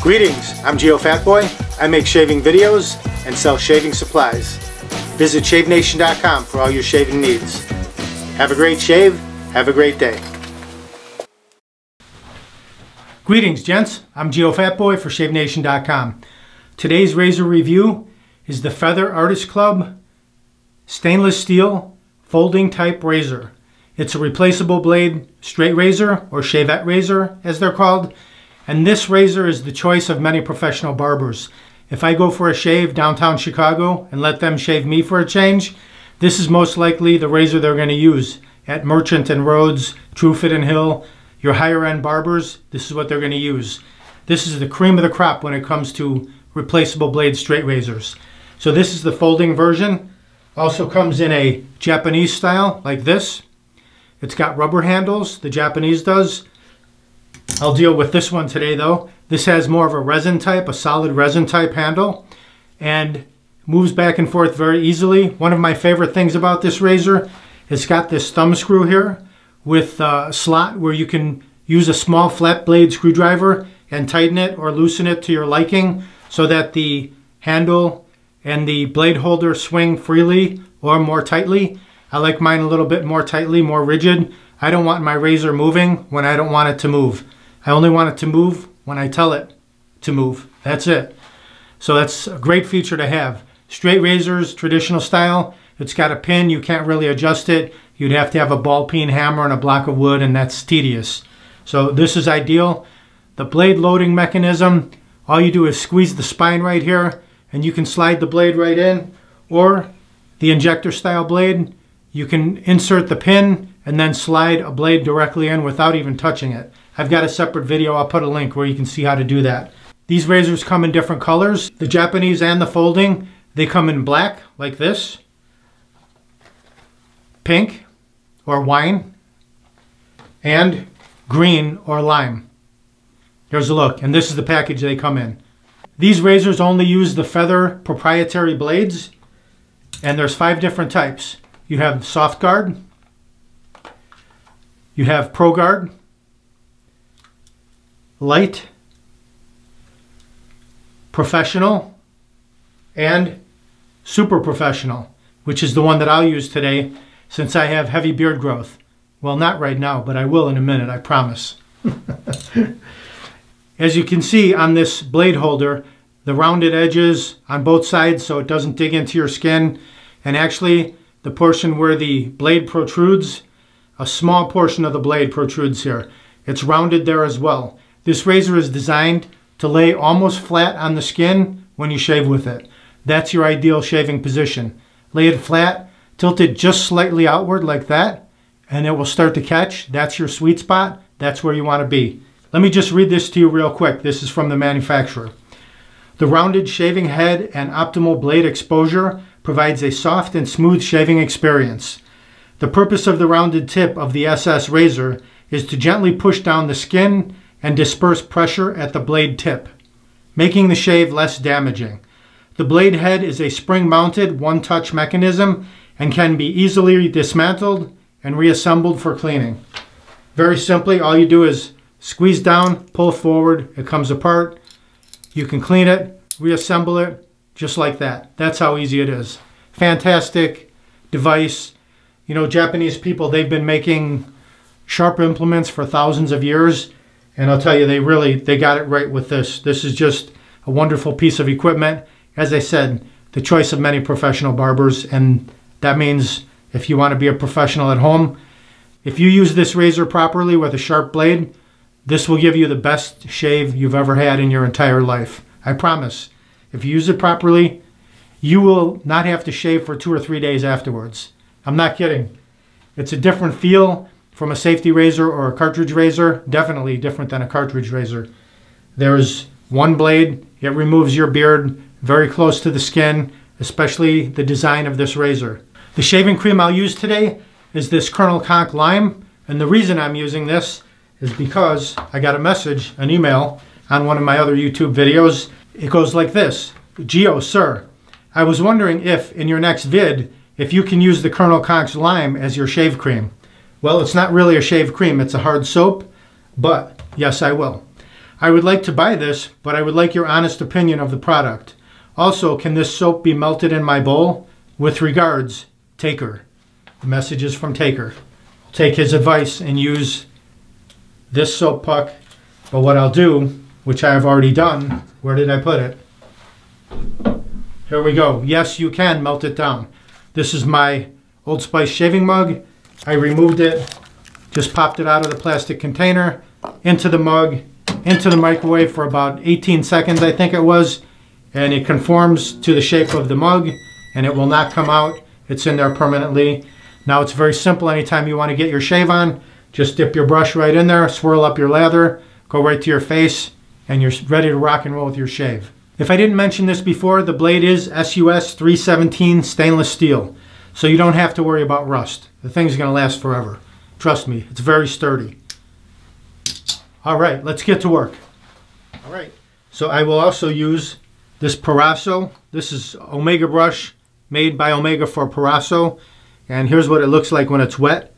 Greetings, I'm Geofatboy. I make shaving videos and sell shaving supplies. Visit shavenation.com for all your shaving needs. Have a great shave, have a great day. Greetings gents, I'm Geofatboy for shavenation.com. Today's razor review is the Feather Artist Club stainless steel folding type razor. It's a replaceable blade straight razor, or Shavette razor as they're called. And this razor is the choice of many professional barbers. If I go for a shave downtown Chicago and let them shave me for a change, this is most likely the razor they're going to use. At Merchant and Rhodes, Truefit and Hill, your higher end barbers, this is what they're going to use. This is the cream of the crop when it comes to replaceable blade straight razors. So this is the folding version. Also comes in a Japanese style like this. It's got rubber handles, the Japanese does. I'll deal with this one today though. This has more of a resin type, a solid resin type handle, and moves back and forth very easily. One of my favorite things about this razor, it's got this thumb screw here with a slot where you can use a small flat blade screwdriver and tighten it or loosen it to your liking so that the handle and the blade holder swing freely or more tightly. I like mine a little bit more tightly, more rigid. I don't want my razor moving when I don't want it to move. I only want it to move when I tell it to move. That's it. So that's a great feature to have. Straight razors, traditional style, it's got a pin. You can't really adjust it. You'd have to have a ball peen hammer and a block of wood, and that's tedious. So this is ideal. The blade loading mechanism, all you do is squeeze the spine right here, and you can slide the blade right in. Or the injector style blade, you can insert the pin and then slide a blade directly in without even touching it. I've got a separate video, I'll put a link where you can see how to do that. These razors come in different colors. The Japanese and the folding, they come in black like this, pink or wine, and green or lime. Here's a look, and this is the package they come in. These razors only use the Feather proprietary blades, and there's 5 different types. You have soft guard, you have pro guard, light, professional, and super professional, which is the one that I'll use today since I have heavy beard growth. Well, not right now, but I will in a minute, I promise. As you can see on this blade holder, the rounded edges on both sides so it doesn't dig into your skin, and actually the portion where the blade protrudes, a small portion of the blade protrudes here. It's rounded there as well. This razor is designed to lay almost flat on the skin when you shave with it. That's your ideal shaving position. Lay it flat, tilt it just slightly outward like that, and it will start to catch. That's your sweet spot. That's where you want to be. Let me just read this to you real quick. This is from the manufacturer. The rounded shaving head and optimal blade exposure provides a soft and smooth shaving experience. The purpose of the rounded tip of the SS razor is to gently push down the skin and disperse pressure at the blade tip, making the shave less damaging. The blade head is a spring-mounted one-touch mechanism and can be easily dismantled and reassembled for cleaning. Very simply, all you do is squeeze down, pull forward, it comes apart. You can clean it, reassemble it, just like that. That's how easy it is. Fantastic device. You know, Japanese people, they've been making sharp implements for thousands of years. And I'll tell you, they got it right with this. This is just a wonderful piece of equipment. As I said, the choice of many professional barbers. And that means if you want to be a professional at home, if you use this razor properly with a sharp blade, this will give you the best shave you've ever had in your entire life. I promise. If you use it properly, you will not have to shave for 2 or 3 days afterwards. I'm not kidding. It's a different feel from a safety razor or a cartridge razor. Definitely different than a cartridge razor. There's one blade. It removes your beard very close to the skin, especially the design of this razor. The shaving cream I'll use today is this Colonel Conk Lime. And the reason I'm using this is because I got a message, an email, on one of my other YouTube videos. It goes like this. Geo, sir, I was wondering if, in your next vid, if you can use the Colonel Conk's Lime as your shave cream. Well, it's not really a shave cream, it's a hard soap, but yes, I will. I would like to buy this, but I would like your honest opinion of the product. Also, can this soap be melted in my bowl? With regards, Taker. The message is from Taker. I'll take his advice and use this soap puck, but what I'll do, which I have already done, where did I put it? Here we go. Yes, you can melt it down. This is my Old Spice shaving mug. I removed it, just popped it out of the plastic container, into the mug, into the microwave for about 18 seconds, I think it was, and it conforms to the shape of the mug, and it will not come out. It's in there permanently. Now it's very simple. Anytime you want to get your shave on, just dip your brush right in there, swirl up your lather, go right to your face, and you're ready to rock and roll with your shave. If I didn't mention this before, the blade is SUS 317 stainless steel, so you don't have to worry about rust. The thing's going to last forever. Trust me, it's very sturdy. All right, let's get to work. All right, so I will also use this Parasso. This is Omega brush made by Omega for Parasso, and here's what it looks like when it's wet.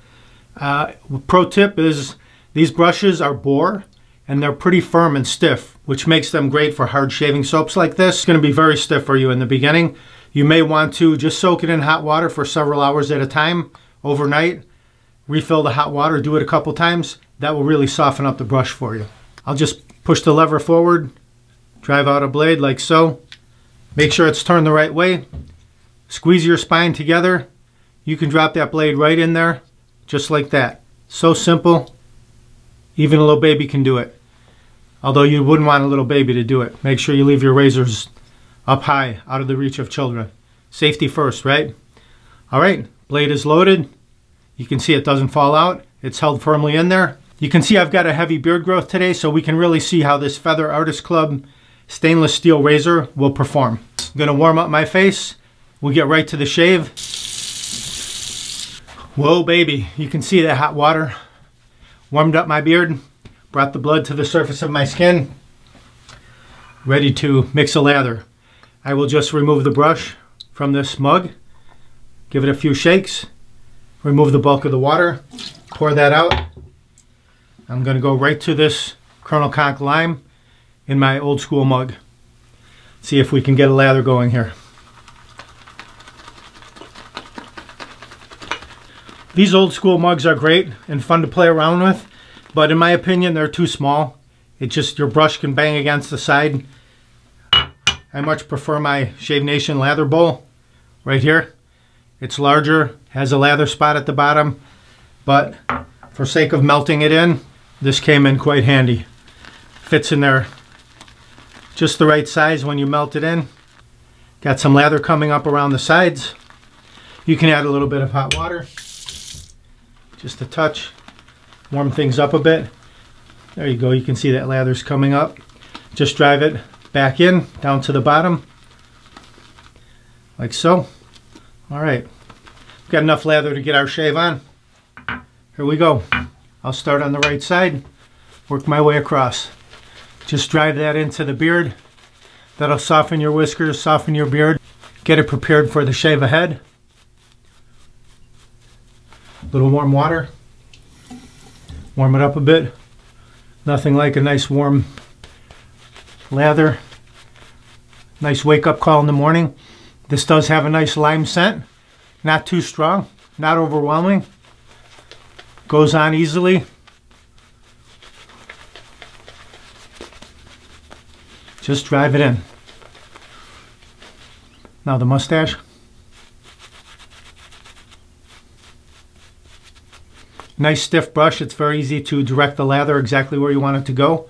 Pro tip is these brushes are Boar, and they're pretty firm and stiff, which makes them great for hard shaving soaps like this. It's going to be very stiff for you in the beginning. You may want to just soak it in hot water for several hours at a time overnight. Refill the hot water, do it a couple times. That will really soften up the brush for you. I'll just push the lever forward, drive out a blade like so. Make sure it's turned the right way. Squeeze your spine together. You can drop that blade right in there, just like that. So simple. Even a little baby can do it. Although you wouldn't want a little baby to do it. Make sure you leave your razors up high, out of the reach of children. Safety first, right? All right, blade is loaded. You can see it doesn't fall out. It's held firmly in there. You can see I've got a heavy beard growth today, so we can really see how this Feather Artist Club stainless steel razor will perform. I'm gonna warm up my face. We'll get right to the shave. Whoa, baby, you can see that hot water warmed up my beard, brought the blood to the surface of my skin. Ready to mix a lather. I will just remove the brush from this mug, give it a few shakes, remove the bulk of the water, pour that out. I'm going to go right to this Colonel Conk Lime in my old school mug. See if we can get a lather going here. These old school mugs are great and fun to play around with, but in my opinion they're too small. It just, your brush can bang against the side. I much prefer my Shave Nation lather bowl right here. It's larger, has a lather spot at the bottom, but for sake of melting it in, this came in quite handy. Fits in there just the right size when you melt it in. Got some lather coming up around the sides. You can add a little bit of hot water, just a touch, warm things up a bit. There you go, you can see that lather's coming up. Just drive it back in, down to the bottom, like so. All right, we've got enough lather to get our shave on. Here we go. I'll start on the right side, work my way across. Just drive that into the beard. That'll soften your whiskers, soften your beard, get it prepared for the shave ahead. A little warm water, warm it up a bit. Nothing like a nice warm lather. Nice wake-up call in the morning. This does have a nice lime scent, not too strong, not overwhelming. Goes on easily. Just drive it in. Now the mustache. Nice stiff brush. It's very easy to direct the lather exactly where you want it to go.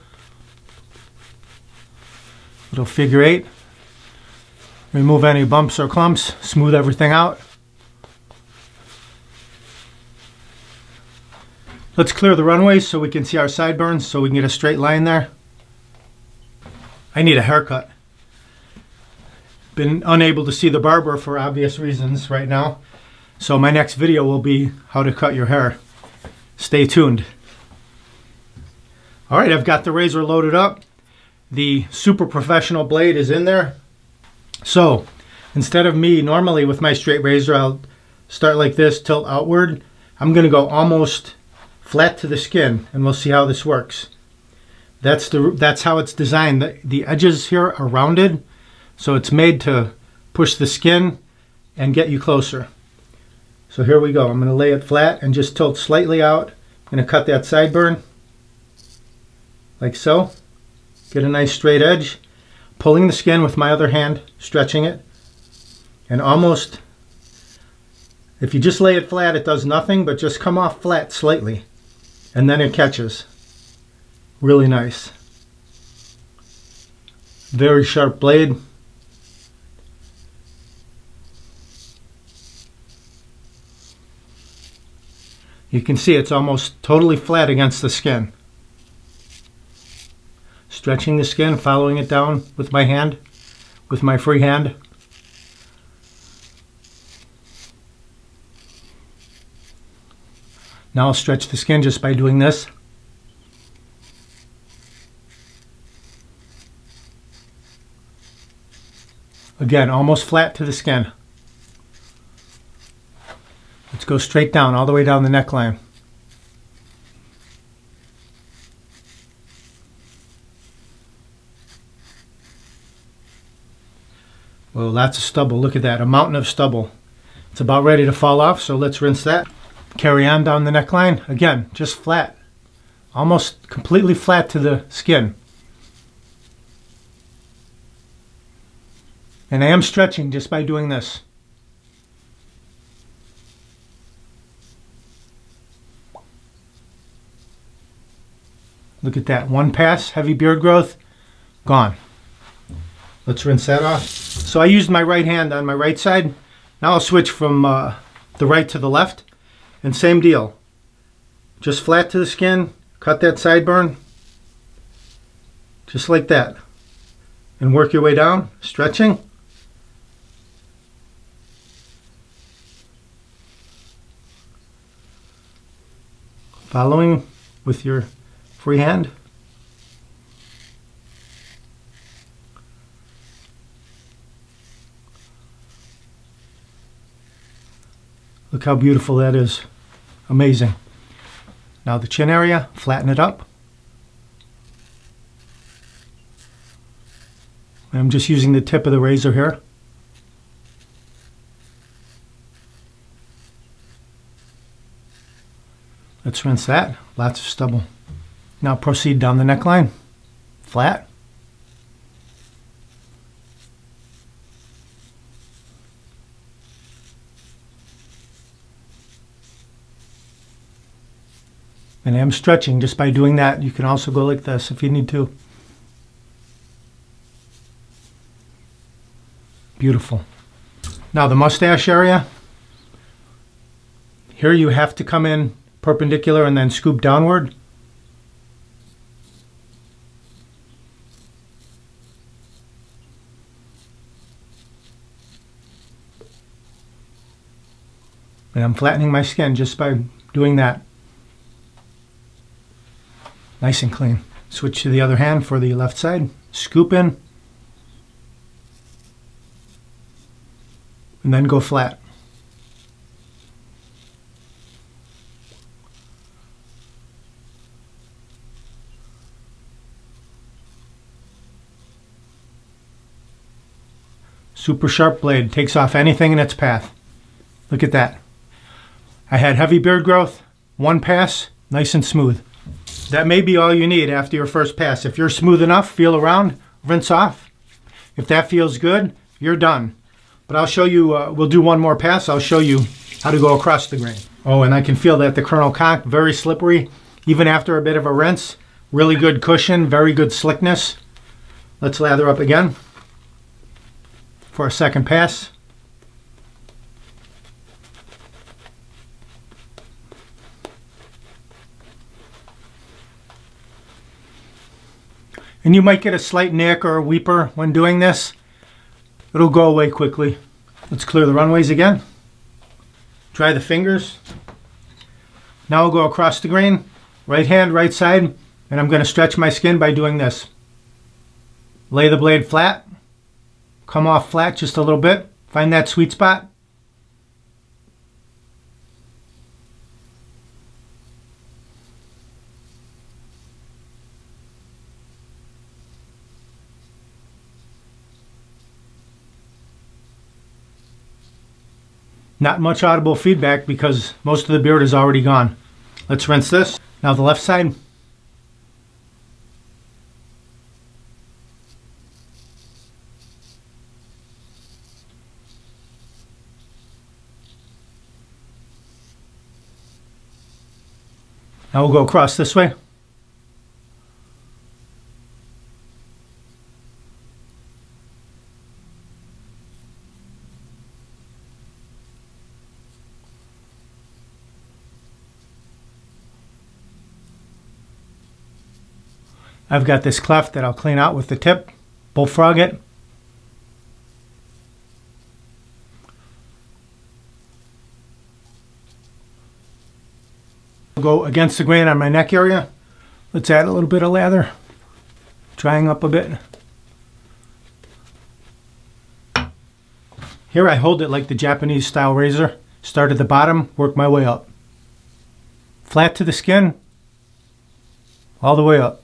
Little figure eight. Remove any bumps or clumps. Smooth everything out. Let's clear the runways so we can see our sideburns, so we can get a straight line there. I need a haircut. Been unable to see the barber for obvious reasons right now. So my next video will be how to cut your hair. Stay tuned. All right, I've got the razor loaded up. The super professional blade is in there. So instead of me normally with my straight razor, I'll start like this, tilt outward. I'm gonna go almost flat to the skin, and we'll see how this works. That's how it's designed. The edges here are rounded, so it's made to push the skin and get you closer. So here we go. I'm going to lay it flat and just tilt slightly out. I'm going to cut that sideburn like so. Get a nice straight edge. Pulling the skin with my other hand, stretching it, and almost, if you just lay it flat, it does nothing, but just come off flat slightly, and then it catches. Really nice. Very sharp blade. You can see it's almost totally flat against the skin. Stretching the skin, following it down with my hand, with my free hand. Now I'll stretch the skin just by doing this. Again, almost flat to the skin. Let's go straight down, all the way down the neckline. Well, lots of stubble. Look at that, a mountain of stubble. It's about ready to fall off, so let's rinse that. Carry on down the neckline. Again, just flat. Almost completely flat to the skin. And I am stretching just by doing this. Look at that, one pass, heavy beard growth, gone. Let's rinse that off. So I used my right hand on my right side. Now I'll switch from the right to the left. And same deal. Just flat to the skin, cut that sideburn. Just like that. And work your way down, stretching. Following with your free hand. Look how beautiful that is. Amazing. Now the chin area, flatten it up. I'm just using the tip of the razor here. Let's rinse that. Lots of stubble. Now proceed down the neckline. Flat. And I'm stretching just by doing that. You can also go like this if you need to. Beautiful. Now the mustache area. Here you have to come in perpendicular and then scoop downward. And I'm flattening my skin just by doing that. Nice and clean. Switch to the other hand for the left side. Scoop in. And then go flat. Super sharp blade. Takes off anything in its path. Look at that. I had heavy beard growth. One pass. Nice and smooth. That may be all you need after your first pass. If you're smooth enough, feel around, rinse off. If that feels good, you're done. But I'll show you, we'll do one more pass. I'll show you how to go across the grain. Oh, and I can feel that the kernel conch, very slippery, even after a bit of a rinse. Really good cushion, very good slickness. Let's lather up again for a second pass. And you might get a slight nick or a weeper when doing this. It'll go away quickly. Let's clear the runways again. Dry the fingers. Now I'll go across the grain. Right hand, right side. And I'm going to stretch my skin by doing this. Lay the blade flat. Come off flat just a little bit. Find that sweet spot. Not much audible feedback because most of the beard is already gone. Let's rinse this. Now the left side. Now we'll go across this way. I've got this cleft that I'll clean out with the tip, bullfrog it. Go against the grain on my neck area. Let's add a little bit of lather, drying up a bit. Here I hold it like the Japanese style razor. Start at the bottom, work my way up. Flat to the skin, all the way up.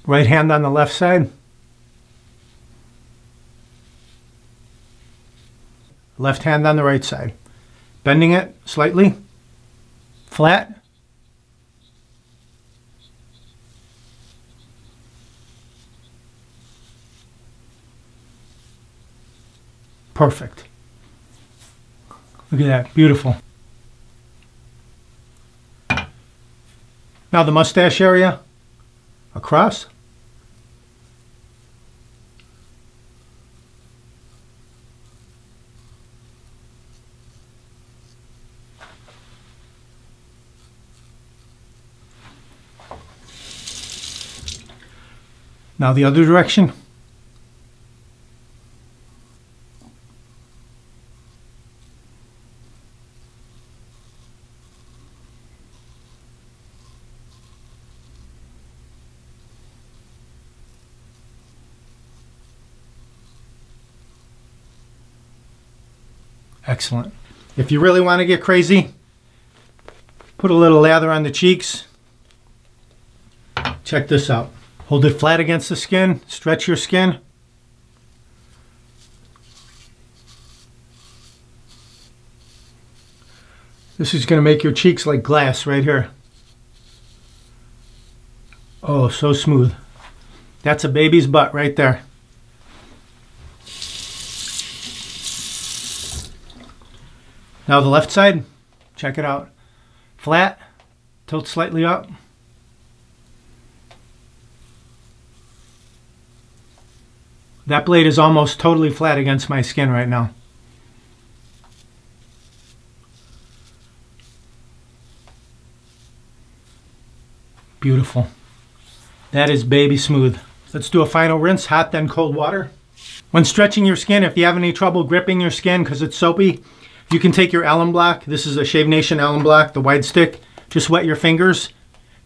Right hand on the left side. Left hand on the right side. Bending it slightly. Flat. Perfect. Look at that. Beautiful. Now the mustache area. Across. Now the other direction. Excellent. If you really want to get crazy, put a little lather on the cheeks. Check this out. Hold it flat against the skin, stretch your skin. This is going to make your cheeks like glass right here. Oh, so smooth. That's a baby's butt right there. Now the left side, check it out. Flat, tilt slightly up. That blade is almost totally flat against my skin right now. Beautiful. That is baby smooth. Let's do a final rinse, hot then cold water. When stretching your skin, if you have any trouble gripping your skin because it's soapy, you can take your alum block. This is a Shave Nation alum block, the wide stick. Just wet your fingers.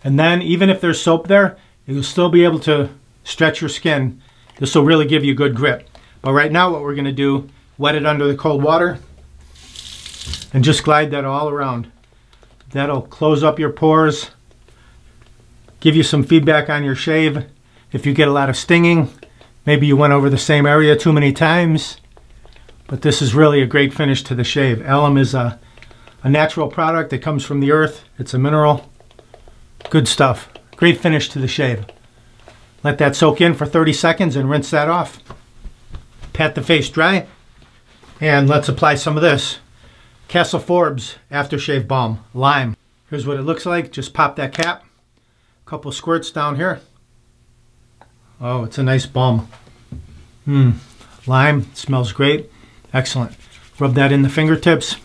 And then even if there's soap there, you'll still be able to stretch your skin. This will really give you good grip. But right now what we're going to do, wet it under the cold water and just glide that all around. That'll close up your pores, give you some feedback on your shave. If you get a lot of stinging, maybe you went over the same area too many times. But this is really a great finish to the shave. Alum is a natural product that comes from the earth. It's a mineral. Good stuff. Great finish to the shave. Let that soak in for 30 seconds and rinse that off. Pat the face dry. And let's apply some of this. Castle Forbes Aftershave Balm, Lime. Here's what it looks like. Just pop that cap. A couple squirts down here. Oh, it's a nice balm. Lime, smells great. Excellent. Rub that in the fingertips.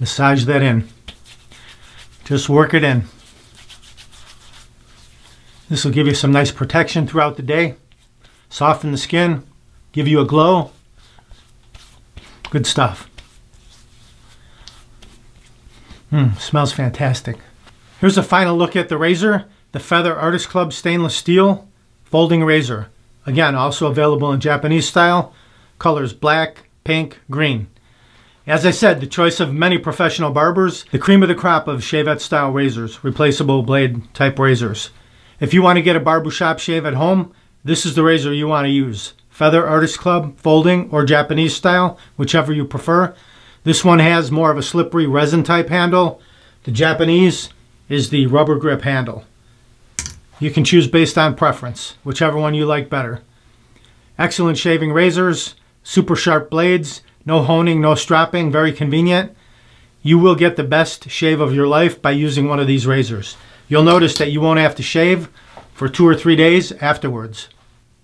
Massage that in. Just work it in. This will give you some nice protection throughout the day. Soften the skin. Give you a glow. Good stuff. Smells fantastic. Here's a final look at the razor. The Feather Artist Club stainless steel folding razor. Again, also available in Japanese style. Colors black, pink, green. As I said, the choice of many professional barbers. The cream of the crop of Shavette style razors. Replaceable blade type razors. If you want to get a barbershop shave at home, this is the razor you want to use. Feather, Artist Club, folding, or Japanese style, whichever you prefer. This one has more of a slippery resin type handle. The Japanese is the rubber grip handle. You can choose based on preference, whichever one you like better. Excellent shaving razors, super sharp blades, no honing, no stropping, very convenient. You will get the best shave of your life by using one of these razors. You'll notice that you won't have to shave for 2 or 3 days afterwards.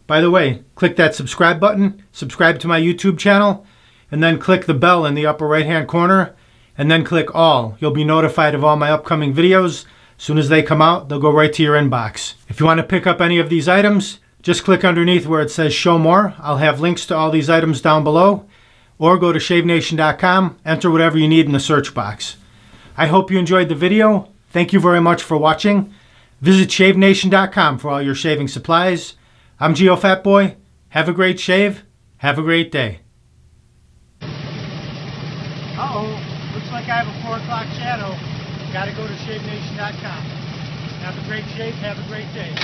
By the way, click that subscribe button, subscribe to my YouTube channel, and then click the bell in the upper right hand corner, and then click all. You'll be notified of all my upcoming videos. As soon as they come out, they'll go right to your inbox. If you want to pick up any of these items, just click underneath where it says show more. I'll have links to all these items down below, or go to shavenation.com, enter whatever you need in the search box. I hope you enjoyed the video. Thank you very much for watching. Visit shavenation.com for all your shaving supplies. I'm Geofatboy. Have a great shave. Have a great day. Uh-oh. Looks like I have a 4 o'clock shadow. Got to go to shavenation.com. Have a great shave. Have a great day.